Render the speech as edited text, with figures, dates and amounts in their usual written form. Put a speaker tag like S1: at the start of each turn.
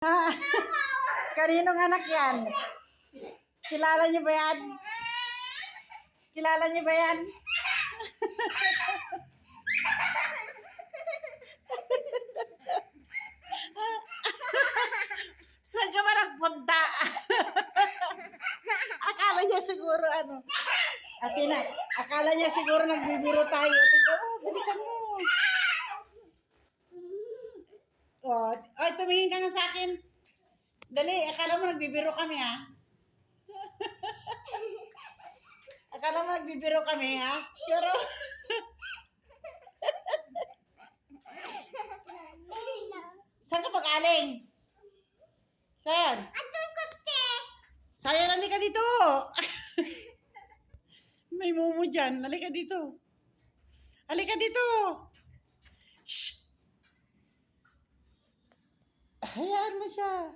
S1: Ah, kaninong anak yan? Kilala niyo ba yan? Kilala niyo ba yan? Saan ka ba nagpunta? Akala niya siguro ano. Atina, akala niya siguro nagbibiro tayo. Tingnan mo, bilisan mo. Oh, ay, tumingin ka nga sa akin. Dali, akala mo nagbibiro kami, ha? Akala mo nagbibiro kami, ha? Pero, saan ka pag-aling? Saan? Sayang, halika dito. May mumu dyan. Halika dito. Halika dito. Shh! Hayaan mo siya.